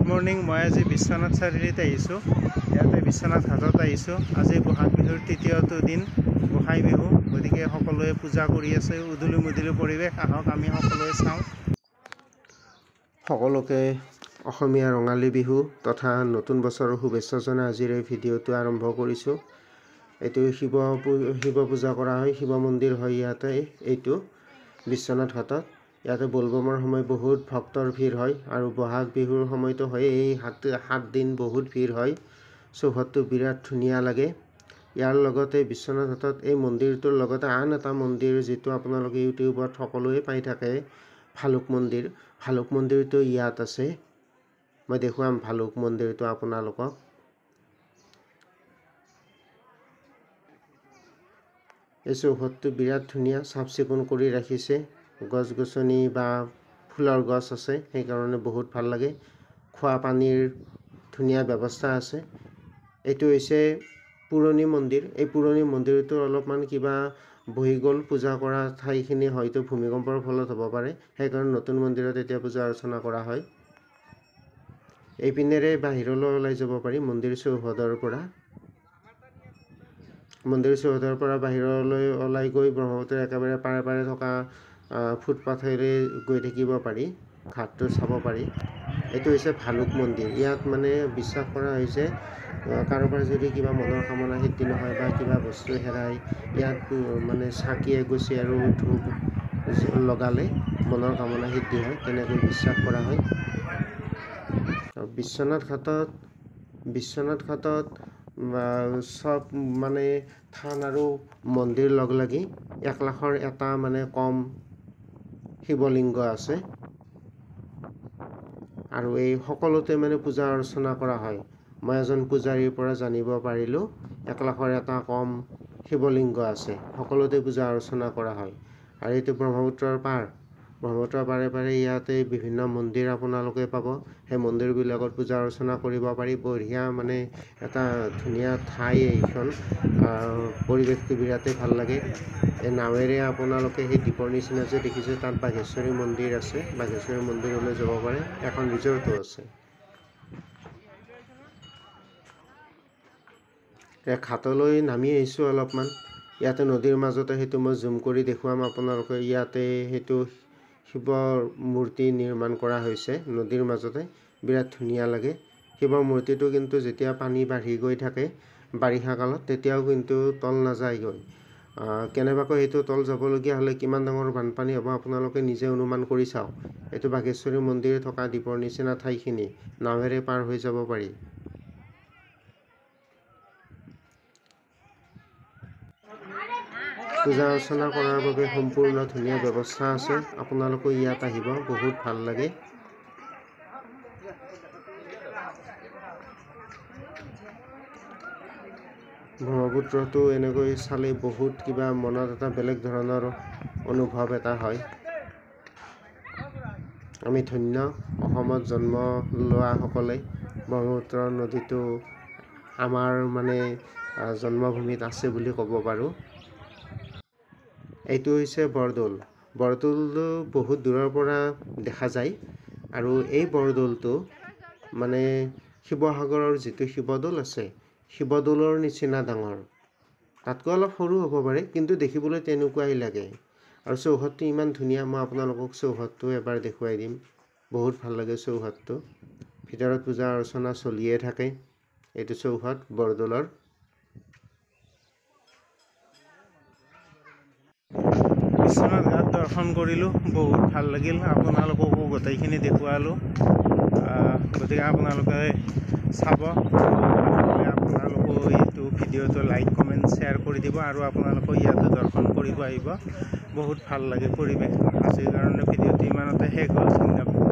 Morning মই আজি বিশ্বনাথ চাৰিআলিত আহিছোঁ। ইয়াতে বিশ্বনাথ ঘাটত আহিছোঁ। আজি বহাগ বিহুৰ তৃতীয়টো দিন, গোসাই বিহু। গতিকে সকলোৱে পূজা কৰি আছে। উদুলি মুদুলি পৰিৱেশ, আহক আমি সকলোৱে চাওঁ। সকলোকে অসমীয়া ৰঙালী বিহু তথা নতুন বছৰৰ শুভেচ্ছা জনাই আজিৰ এই ভিডিঅ'টো আৰম্ভ কৰিছোঁ। এইটো শিৱ পূজা কৰা হয়, শিৱ মন্দিৰ হয় ইয়াতে। এইটো বিশ্বনাথ ঘাটত। ইয়াতে বলবমৰ সময় বহুত ভক্তৰ ভিৰ হয় আৰু বহাগ বিহুৰ সময়তো হয়। এই সাত দিন বহুত ভিৰ হয়। চৌহদটো বিৰাট ধুনীয়া লাগে। ইয়াৰ লগতে বিশ্বনাথ ঘাটত এই মন্দিৰটোৰ লগতে আন এটা মন্দিৰ যিটো আপোনালোকে ইউটিউবত সকলোৱে পাই থাকে, ভালুক মন্দিৰ। ভালুক মন্দিৰটো ইয়াত আছে। মই দেখুৱাম ভালুক মন্দিৰটো আপোনালোকক। এই চৌহদটো বিৰাট ধুনীয়া, চাফ চিকুণ কৰি ৰাখিছে। গছ গছনি বা ফুলৰ গছ আছে, সেইকাৰণে বহুত ভাল লাগে। খোৱা পানীৰ ধুনীয়া ব্যৱস্থা আছে। এইটো হৈছে পুৰণি মন্দিৰ। এই পুৰণি মন্দিৰটোৰ অলপমান কিবা বহি গ'ল। পূজা কৰা ঠাইখিনি হয়তো ভূমিকম্পৰ ফলত হ'ব পাৰে, সেইকাৰণে নতুন মন্দিৰত এতিয়া পূজা অৰ্চনা কৰা হয়। এইপিনেৰে বাহিৰলৈ ওলাই যাব পাৰি মন্দিৰ চৌহদৰ পৰা। মন্দিৰ চৌহদৰ পৰা বাহিৰলৈ ওলাই গৈ ব্ৰহ্মপুত্ৰৰ একেবাৰে পাৰে পাৰে থকা ফুটপাথেৰে গৈ থাকিব পাৰি, ঘাটটো চাব পাৰি। এইটো হৈছে ভালুক মন্দিৰ। ইয়াত মানে বিশ্বাস কৰা হৈছে কাৰোবাৰ যদি কিবা মনৰ কামনা সিদ্ধি নহয় বা কিবা বস্তু হেৰাই, ইয়াত মানে চাকি এগছি আৰু ধূপ লগালে মনৰ কামনা সিদ্ধি হয়, তেনেকৈ বিশ্বাস কৰা হয়। বিশ্বনাথ ঘাটত চব মানে থান আৰু মন্দিৰ লগ লাগি 1 লাখৰ এটা মানে কম শিৱলিংগ আছে আৰু এই সকলোতে মানে পূজা অৰ্চনা কৰা হয়। মই এজন পূজাৰীৰ পৰা জানিব পাৰিলোঁ 1 লাখৰ এটা কম শিৱলিংগ আছে, সকলোতে পূজা অৰ্চনা কৰা হয়। আৰু এইটো ব্ৰহ্মপুত্ৰৰ পাৰ। ব্ৰহ্মপুত্ৰৰ পাৰে পাৰে ইয়াতে বিভিন্ন মন্দিৰ আপোনালোকে পাব। সেই মন্দিৰবিলাকত পূজা অৰ্চনা কৰিব পাৰি। বঢ়িয়া মানে এটা ধুনীয়া ঠাই এইখন। পৰিৱেশটো বিৰাটেই ভাল লাগে। এই নাৱেৰে আপোনালোকে সেই দ্বীপৰ নিচিনা যে দেখিছে, তাত বাঘেশ্বৰী মন্দিৰ আছে। বাঘেশ্বৰী মন্দিৰলৈ যাব পাৰে। এখন ৰিজৰ্টো আছে। ঘাটলৈ নামি আহিছোঁ অলপমান। ইয়াতে নদীৰ মাজতে সেইটো মই জুম কৰি দেখুৱাম আপোনালোকে। ইয়াতে সেইটো শিৱৰ মূৰ্তি নিৰ্মাণ কৰা হৈছে নদীৰ মাজতে, বিৰাট ধুনীয়া লাগে। শিৱৰ মূৰ্তিটো কিন্তু যেতিয়া পানী বাঢ়ি গৈ থাকে বাৰিষা কালত, তেতিয়াও কিন্তু তল নাযায়গৈ। কেনেবাকৈ সেইটো তল যাবলগীয়া হ'লে কিমান ডাঙৰ বানপানী হ'ব আপোনালোকে নিজে অনুমান কৰি চাওক। এইটো বাঘেশ্বৰী মন্দিৰ থকা দ্বীপৰ নিচিনা ঠাইখিনি নাৱেৰে পাৰ হৈ যাব পাৰি। পূজা অৰ্চনা কৰাৰ বাবে সম্পূৰ্ণ ধুনীয়া ব্যৱস্থা আছে। আপোনালোকে ইয়াত আহিব, বহুত ভাল লাগে। ব্ৰহ্মপুত্ৰটো এনেকৈ চালে বহুত কিবা মনত এটা বেলেগ ধৰণৰ অনুভৱ এটা হয়। আমি ধন্য, অসমত জন্ম লোৱাসকলে। ব্ৰহ্মপুত্ৰ নদীটো আমাৰ মানে জন্মভূমিত আছে বুলি ক'ব পাৰোঁ। এইটো হৈছে বৰদৌল। বৰদৌলটো বহুত দূৰৰ পৰা দেখা যায় আৰু এই বৰদৌলটো মানে শিৱসাগৰৰ যিটো শিৱদৌল আছে, শিৱদৌলৰ নিচিনা ডাঙৰ। তাতকৈ অলপ সৰু হ'ব পাৰে, কিন্তু দেখিবলৈ তেনেকুৱাই লাগে। আৰু চৌহদটো ইমান ধুনীয়া, মই আপোনালোকক চৌহদটো এবাৰ দেখুৱাই দিম। বহুত ভাল লাগে চৌহদটো। ভিতৰত পূজা অৰ্চনা চলিয়ে থাকে। এইটো চৌহদ বৰদৌলৰ। বিশ্বনাথ ঘাট দৰ্শন কৰিলোঁ, বহুত ভাল লাগিল। আপোনালোককো গোটেইখিনি দেখুৱালোঁ। গতিকে আপোনালোকে চাব। আপোনালোকেও এইটো ভিডিঅ'টো লাইক কমেণ্ট শ্বেয়াৰ কৰি দিব আৰু আপোনালোকেও ইয়াতে দৰ্শন কৰিব আহিব। বহুত ভাল লাগে পৰিৱেশ। আজিৰ কাৰণে ভিডিঅ'টো ইমানতে শেষ হ'ল। ধন্যবাদ।